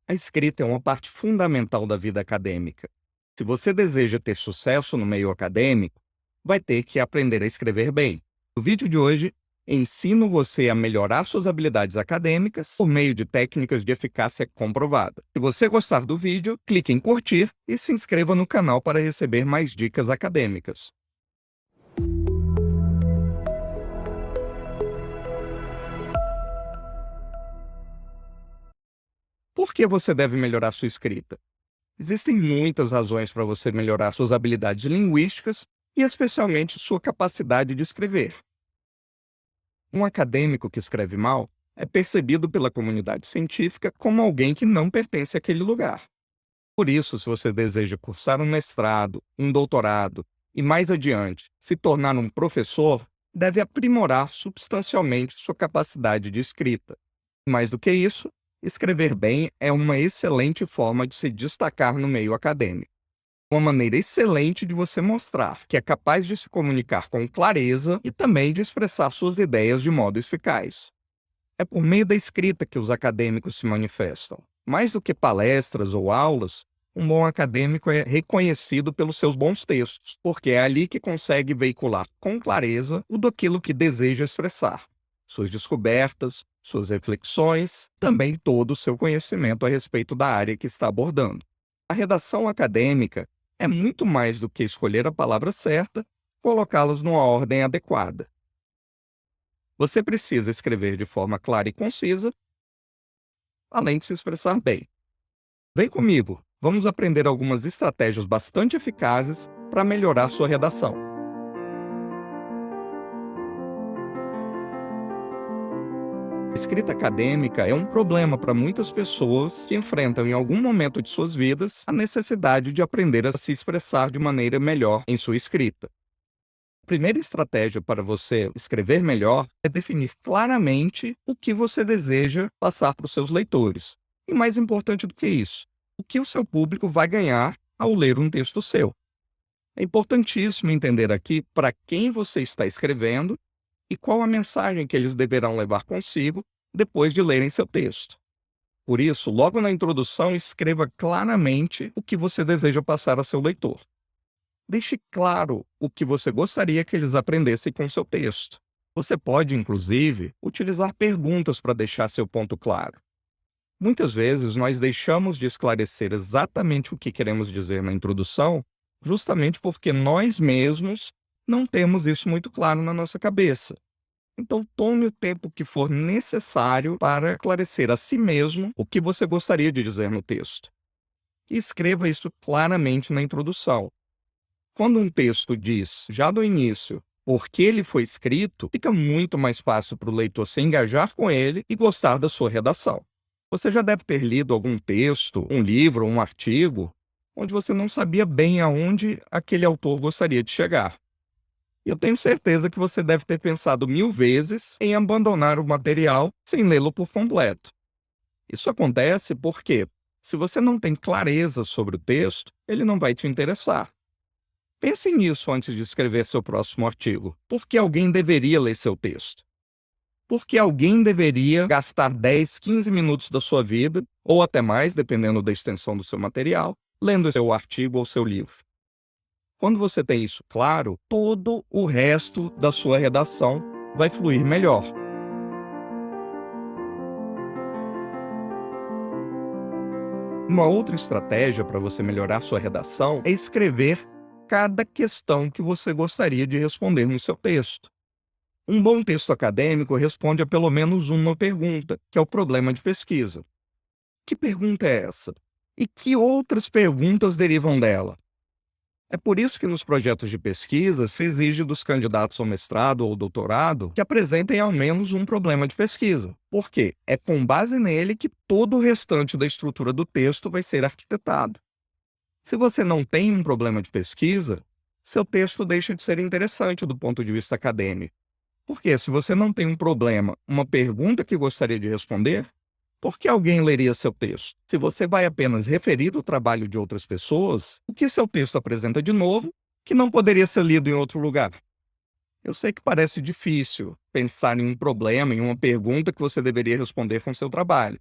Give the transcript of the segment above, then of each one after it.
A escrita é uma parte fundamental da vida acadêmica. Se você deseja ter sucesso no meio acadêmico, vai ter que aprender a escrever bem. No vídeo de hoje, ensino você a melhorar suas habilidades acadêmicas por meio de técnicas de eficácia comprovada. Se você gostar do vídeo, clique em curtir e se inscreva no canal para receber mais dicas acadêmicas. Por que você deve melhorar sua escrita? Existem muitas razões para você melhorar suas habilidades linguísticas e especialmente sua capacidade de escrever. Um acadêmico que escreve mal é percebido pela comunidade científica como alguém que não pertence àquele lugar. Por isso, se você deseja cursar um mestrado, um doutorado e, mais adiante, se tornar um professor, deve aprimorar substancialmente sua capacidade de escrita. Mais do que isso, escrever bem é uma excelente forma de se destacar no meio acadêmico. Uma maneira excelente de você mostrar que é capaz de se comunicar com clareza e também de expressar suas ideias de modo eficaz. É por meio da escrita que os acadêmicos se manifestam. Mais do que palestras ou aulas, um bom acadêmico é reconhecido pelos seus bons textos, porque é ali que consegue veicular com clareza tudo aquilo que deseja expressar. Suas descobertas, suas reflexões, também todo o seu conhecimento a respeito da área que está abordando. A redação acadêmica é muito mais do que escolher a palavra certa, colocá-las numa ordem adequada. Você precisa escrever de forma clara e concisa, além de se expressar bem. Vem comigo, vamos aprender algumas estratégias bastante eficazes para melhorar sua redação. A escrita acadêmica é um problema para muitas pessoas que enfrentam em algum momento de suas vidas a necessidade de aprender a se expressar de maneira melhor em sua escrita. A primeira estratégia para você escrever melhor é definir claramente o que você deseja passar para os seus leitores. E mais importante do que isso, o que o seu público vai ganhar ao ler um texto seu. É importantíssimo entender aqui para quem você está escrevendo e qual a mensagem que eles deverão levar consigo depois de lerem seu texto. Por isso, logo na introdução, escreva claramente o que você deseja passar a seu leitor. Deixe claro o que você gostaria que eles aprendessem com seu texto. Você pode, inclusive, utilizar perguntas para deixar seu ponto claro. Muitas vezes nós deixamos de esclarecer exatamente o que queremos dizer na introdução, justamente porque nós mesmos não temos isso muito claro na nossa cabeça. Então, tome o tempo que for necessário para esclarecer a si mesmo o que você gostaria de dizer no texto. E escreva isso claramente na introdução. Quando um texto diz, já do início, por que ele foi escrito, fica muito mais fácil para o leitor se engajar com ele e gostar da sua redação. Você já deve ter lido algum texto, um livro, um artigo, onde você não sabia bem aonde aquele autor gostaria de chegar. Eu tenho certeza que você deve ter pensado 1000 vezes em abandonar o material sem lê-lo por completo. Isso acontece porque, se você não tem clareza sobre o texto, ele não vai te interessar. Pense nisso antes de escrever seu próximo artigo. Por que alguém deveria ler seu texto? Por que alguém deveria gastar 10, 15 minutos da sua vida, ou até mais, dependendo da extensão do seu material, lendo seu artigo ou seu livro? Quando você tem isso claro, todo o resto da sua redação vai fluir melhor. Uma outra estratégia para você melhorar sua redação é escrever cada questão que você gostaria de responder no seu texto. Um bom texto acadêmico responde a pelo menos uma pergunta, que é o problema de pesquisa. Que pergunta é essa? E que outras perguntas derivam dela? É por isso que nos projetos de pesquisa se exige dos candidatos ao mestrado ou doutorado que apresentem ao menos um problema de pesquisa. Por quê? É com base nele que todo o restante da estrutura do texto vai ser arquitetado. Se você não tem um problema de pesquisa, seu texto deixa de ser interessante do ponto de vista acadêmico. Porque se você não tem um problema, uma pergunta que gostaria de responder, por que alguém leria seu texto? Se você vai apenas referir o trabalho de outras pessoas, o que seu texto apresenta de novo que não poderia ser lido em outro lugar? Eu sei que parece difícil pensar em um problema, em uma pergunta que você deveria responder com seu trabalho.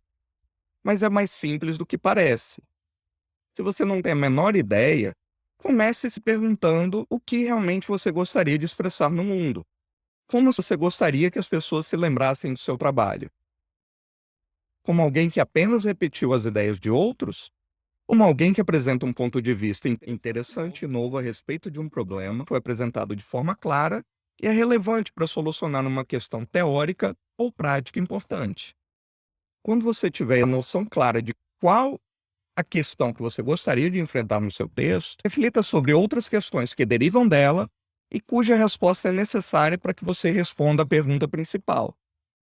mas é mais simples do que parece. Se você não tem a menor ideia, comece se perguntando o que realmente você gostaria de expressar no mundo. Como você gostaria que as pessoas se lembrassem do seu trabalho? Como alguém que apenas repetiu as ideias de outros? Como alguém que apresenta um ponto de vista interessante e novo a respeito de um problema, foi apresentado de forma clara e é relevante para solucionar uma questão teórica ou prática importante. Quando você tiver a noção clara de qual a questão que você gostaria de enfrentar no seu texto, reflita sobre outras questões que derivam dela e cuja resposta é necessária para que você responda a pergunta principal,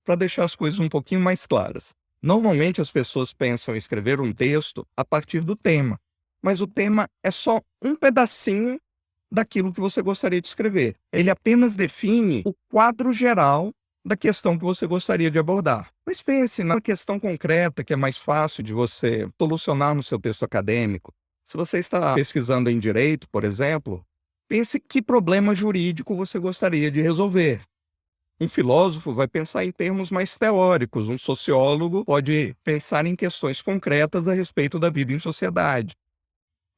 para deixar as coisas um pouquinho mais claras. Normalmente as pessoas pensam em escrever um texto a partir do tema, mas o tema é só um pedacinho daquilo que você gostaria de escrever. Ele apenas define o quadro geral da questão que você gostaria de abordar. Mas pense na questão concreta que é mais fácil de você solucionar no seu texto acadêmico. Se você está pesquisando em direito, por exemplo, pense que problema jurídico você gostaria de resolver. Um filósofo vai pensar em termos mais teóricos, um sociólogo pode pensar em questões concretas a respeito da vida em sociedade.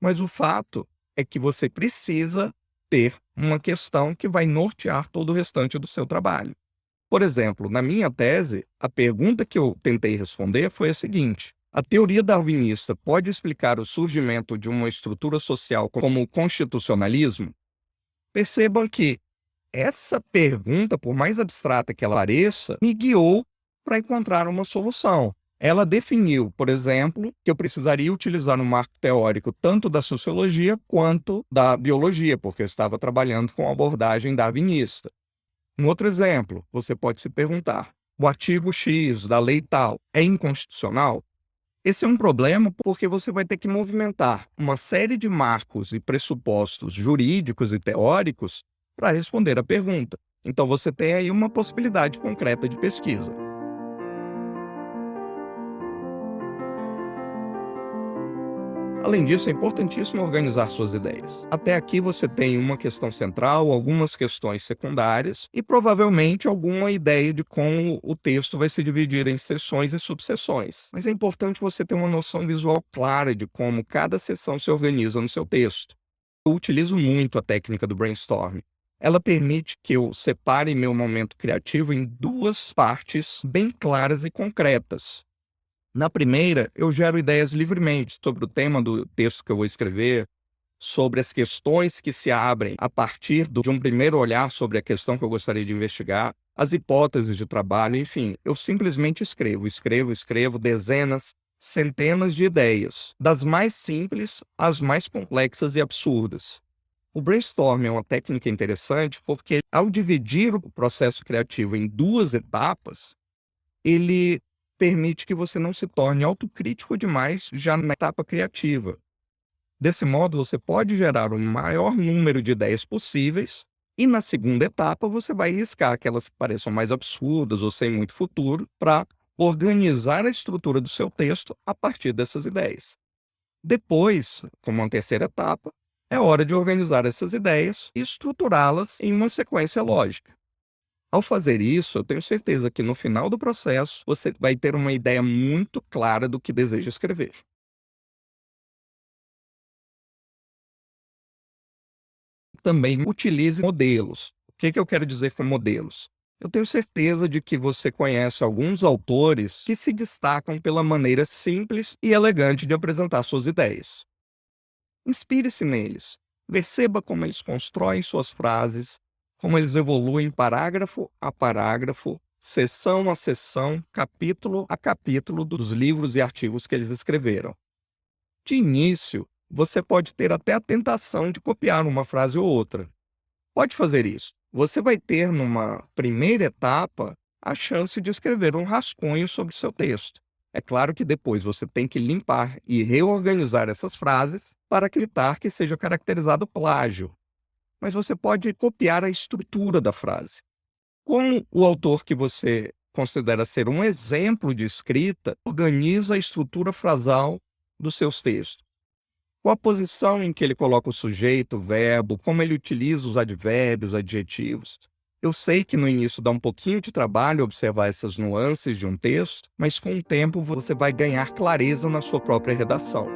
Mas o fato é que você precisa ter uma questão que vai nortear todo o restante do seu trabalho. Por exemplo, na minha tese, a pergunta que eu tentei responder foi a seguinte: a teoria darwinista pode explicar o surgimento de uma estrutura social como o constitucionalismo? Percebam que essa pergunta, por mais abstrata que ela pareça, me guiou para encontrar uma solução. Ela definiu, por exemplo, que eu precisaria utilizar um marco teórico tanto da sociologia quanto da biologia, porque eu estava trabalhando com a abordagem darwinista. Um outro exemplo, você pode se perguntar: o artigo X da lei tal é inconstitucional? Esse é um problema porque você vai ter que movimentar uma série de marcos e pressupostos jurídicos e teóricos para responder a pergunta. Então você tem aí uma possibilidade concreta de pesquisa. Além disso, é importantíssimo organizar suas ideias. Até aqui você tem uma questão central, algumas questões secundárias e provavelmente alguma ideia de como o texto vai se dividir em seções e subseções. Mas é importante você ter uma noção visual clara de como cada seção se organiza no seu texto. Eu utilizo muito a técnica do brainstorming. Ela permite que eu separe meu momento criativo em duas partes bem claras e concretas. Na primeira, eu gero ideias livremente sobre o tema do texto que eu vou escrever, sobre as questões que se abrem a partir de um primeiro olhar sobre a questão que eu gostaria de investigar, as hipóteses de trabalho, enfim, eu simplesmente escrevo dezenas, centenas de ideias, das mais simples às mais complexas e absurdas. O brainstorming é uma técnica interessante porque, ao dividir o processo criativo em duas etapas, ele permite que você não se torne autocrítico demais já na etapa criativa. Desse modo, você pode gerar o maior número de ideias possíveis e, na segunda etapa, você vai riscar aquelas que pareçam mais absurdas ou sem muito futuro para organizar a estrutura do seu texto a partir dessas ideias. Depois, como uma terceira etapa, é hora de organizar essas ideias e estruturá-las em uma sequência lógica. Ao fazer isso, eu tenho certeza que no final do processo você vai ter uma ideia muito clara do que deseja escrever. Também utilize modelos. O que eu quero dizer com modelos? Eu tenho certeza de que você conhece alguns autores que se destacam pela maneira simples e elegante de apresentar suas ideias. Inspire-se neles. Perceba como eles constroem suas frases, como eles evoluem parágrafo a parágrafo, seção a seção, capítulo a capítulo dos livros e artigos que eles escreveram. De início, você pode ter até a tentação de copiar uma frase ou outra. Pode fazer isso. Você vai ter, numa primeira etapa, a chance de escrever um rascunho sobre seu texto. É claro que depois você tem que limpar e reorganizar essas frases para evitar que seja caracterizado plágio. Mas você pode copiar a estrutura da frase. Como o autor que você considera ser um exemplo de escrita organiza a estrutura frasal dos seus textos? Qual a posição em que ele coloca o sujeito, o verbo, como ele utiliza os advérbios, adjetivos? Eu sei que no início dá um pouquinho de trabalho observar essas nuances de um texto, mas com o tempo você vai ganhar clareza na sua própria redação.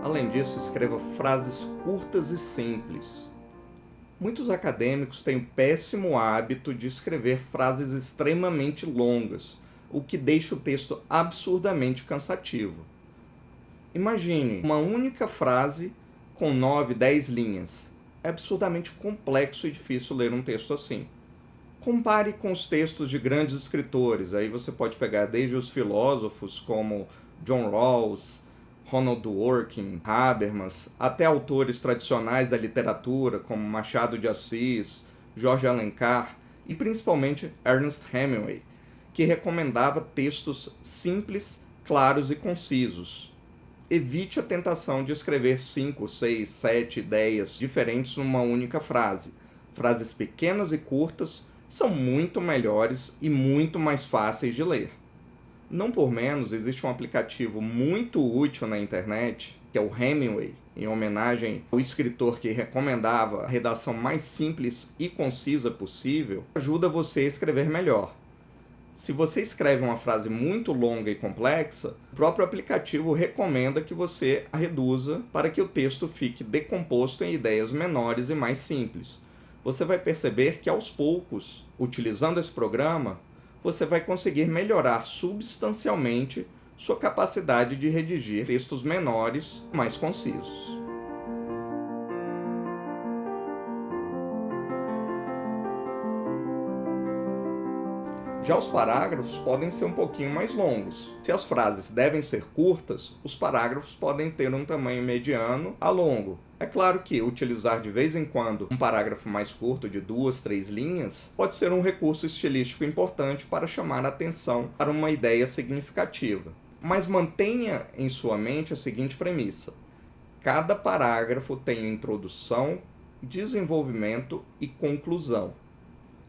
Além disso, escreva frases curtas e simples. Muitos acadêmicos têm o péssimo hábito de escrever frases extremamente longas, o que deixa o texto absurdamente cansativo. Imagine uma única frase com 9, 10 linhas. É absurdamente complexo e difícil ler um texto assim. Compare com os textos de grandes escritores. Aí você pode pegar desde os filósofos como John Rawls, Ronald Dworkin, Habermas, até autores tradicionais da literatura como Machado de Assis, Jorge Alencar e principalmente Ernest Hemingway, que recomendava textos simples, claros e concisos. Evite a tentação de escrever 5, 6, 7 ideias diferentes numa única frase. Frases pequenas e curtas são muito melhores e muito mais fáceis de ler. Não por menos, existe um aplicativo muito útil na internet, que é o Hemingway, em homenagem ao escritor que recomendava a redação mais simples e concisa possível, ajuda você a escrever melhor. Se você escreve uma frase muito longa e complexa, o próprio aplicativo recomenda que você a reduza para que o texto fique decomposto em ideias menores e mais simples. Você vai perceber que aos poucos, utilizando esse programa, você vai conseguir melhorar substancialmente sua capacidade de redigir textos menores, mais concisos. Já os parágrafos podem ser um pouquinho mais longos. Se as frases devem ser curtas, os parágrafos podem ter um tamanho mediano a longo. É claro que utilizar de vez em quando um parágrafo mais curto de 2, 3 linhas pode ser um recurso estilístico importante para chamar a atenção para uma ideia significativa. Mas mantenha em sua mente a seguinte premissa: cada parágrafo tem introdução, desenvolvimento e conclusão.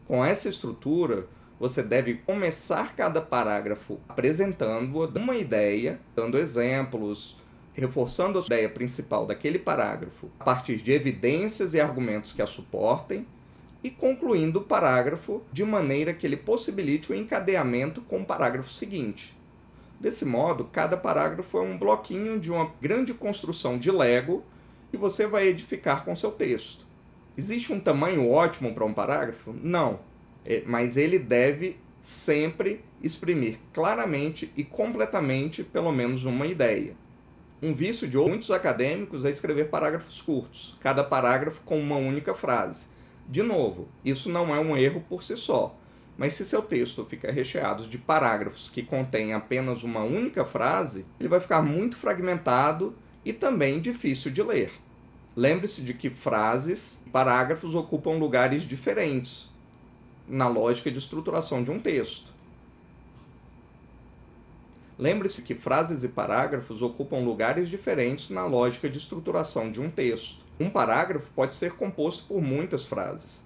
Com essa estrutura, você deve começar cada parágrafo apresentando uma ideia, dando exemplos, reforçando a ideia principal daquele parágrafo a partir de evidências e argumentos que a suportem, e concluindo o parágrafo de maneira que ele possibilite o encadeamento com o parágrafo seguinte. Desse modo, cada parágrafo é um bloquinho de uma grande construção de Lego que você vai edificar com seu texto. Existe um tamanho ótimo para um parágrafo? Não. Mas ele deve sempre exprimir claramente e completamente pelo menos uma ideia. Um vício de muitos acadêmicos é escrever parágrafos curtos, cada parágrafo com uma única frase. De novo, isso não é um erro por si só, mas se seu texto fica recheado de parágrafos que contêm apenas uma única frase, ele vai ficar muito fragmentado e também difícil de ler. Lembre-se de que frases e parágrafos ocupam lugares diferentes na lógica de estruturação de um texto. Lembre-se que frases e parágrafos ocupam lugares diferentes na lógica de estruturação de um texto. Um parágrafo pode ser composto por muitas frases.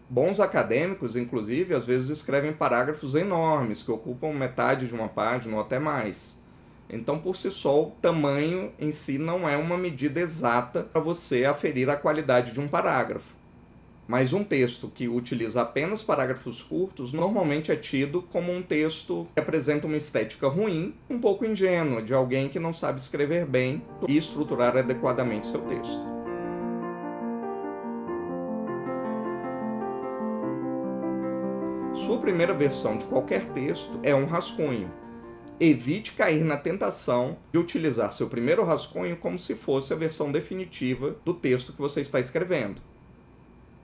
Bons acadêmicos, inclusive, às vezes escrevem parágrafos enormes, que ocupam metade de uma página ou até mais. Então, por si só, o tamanho em si não é uma medida exata para você aferir a qualidade de um parágrafo. Mas um texto que utiliza apenas parágrafos curtos normalmente é tido como um texto que apresenta uma estética ruim, um pouco ingênua, de alguém que não sabe escrever bem e estruturar adequadamente seu texto. Sua primeira versão de qualquer texto é um rascunho. Evite cair na tentação de utilizar seu primeiro rascunho como se fosse a versão definitiva do texto que você está escrevendo.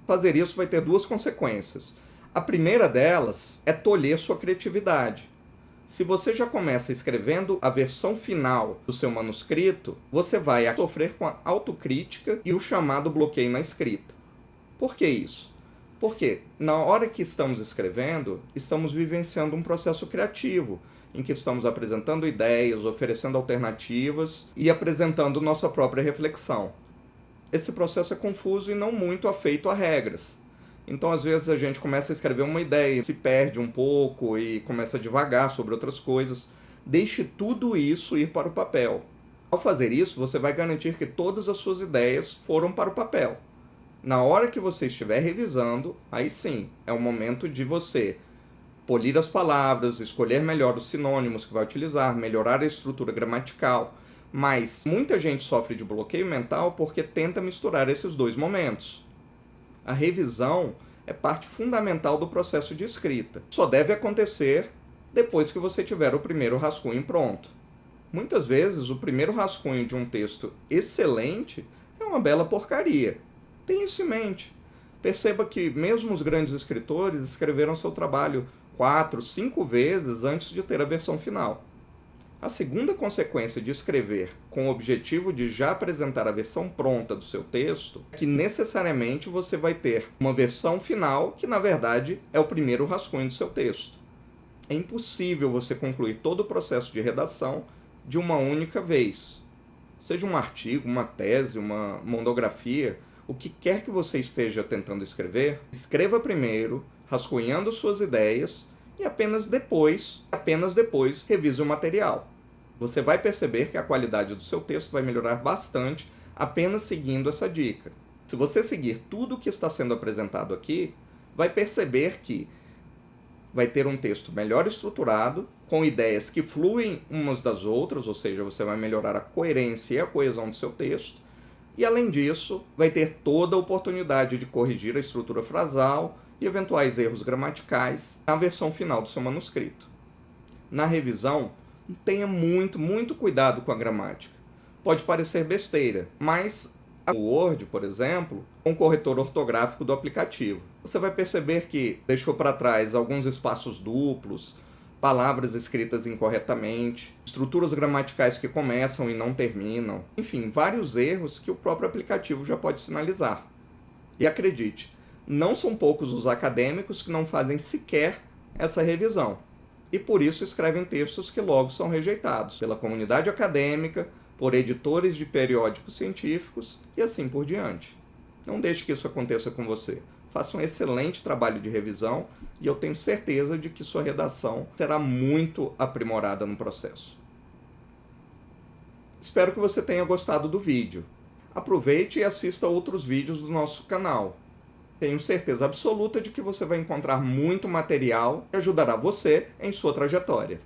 Fazer isso vai ter duas consequências. A primeira delas é tolher sua criatividade. Se você já começa escrevendo a versão final do seu manuscrito, você vai sofrer com a autocrítica e o chamado bloqueio na escrita. Por que isso? Porque na hora que estamos escrevendo, estamos vivenciando um processo criativo, em que estamos apresentando ideias, oferecendo alternativas e apresentando nossa própria reflexão. Esse processo é confuso e não muito afeito a regras. Então, às vezes, a gente começa a escrever uma ideia, se perde um pouco e começa a divagar sobre outras coisas. Deixe tudo isso ir para o papel. Ao fazer isso, você vai garantir que todas as suas ideias foram para o papel. Na hora que você estiver revisando, aí sim, é o momento de você polir as palavras, escolher melhor os sinônimos que vai utilizar, melhorar a estrutura gramatical. Mas muita gente sofre de bloqueio mental porque tenta misturar esses dois momentos. A revisão é parte fundamental do processo de escrita. Só deve acontecer depois que você tiver o primeiro rascunho pronto. Muitas vezes, o primeiro rascunho de um texto excelente é uma bela porcaria. Tenha isso em mente. Perceba que mesmo os grandes escritores escreveram seu trabalho 4, 5 vezes antes de ter a versão final. A segunda consequência de escrever com o objetivo de já apresentar a versão pronta do seu texto é que necessariamente você vai ter uma versão final que, na verdade, é o primeiro rascunho do seu texto. É impossível você concluir todo o processo de redação de uma única vez. Seja um artigo, uma tese, uma monografia, o que quer que você esteja tentando escrever, escreva primeiro, rascunhando suas ideias, e apenas depois, revise o material. Você vai perceber que a qualidade do seu texto vai melhorar bastante apenas seguindo essa dica. Se você seguir tudo o que está sendo apresentado aqui, vai perceber que vai ter um texto melhor estruturado, com ideias que fluem umas das outras, ou seja, você vai melhorar a coerência e a coesão do seu texto, e além disso, vai ter toda a oportunidade de corrigir a estrutura frasal e eventuais erros gramaticais na versão final do seu manuscrito. Na revisão, tenha muito cuidado com a gramática. Pode parecer besteira, mas o Word, por exemplo, é um corretor ortográfico do aplicativo. Você vai perceber que deixou para trás alguns espaços duplos, palavras escritas incorretamente, estruturas gramaticais que começam e não terminam, enfim, vários erros que o próprio aplicativo já pode sinalizar. E acredite, não são poucos os acadêmicos que não fazem sequer essa revisão, e por isso escrevem textos que logo são rejeitados pela comunidade acadêmica, por editores de periódicos científicos e assim por diante. Não deixe que isso aconteça com você. Faça um excelente trabalho de revisão e eu tenho certeza de que sua redação será muito aprimorada no processo. Espero que você tenha gostado do vídeo. Aproveite e assista outros vídeos do nosso canal. Tenho certeza absoluta de que você vai encontrar muito material que ajudará você em sua trajetória.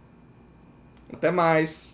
Até mais!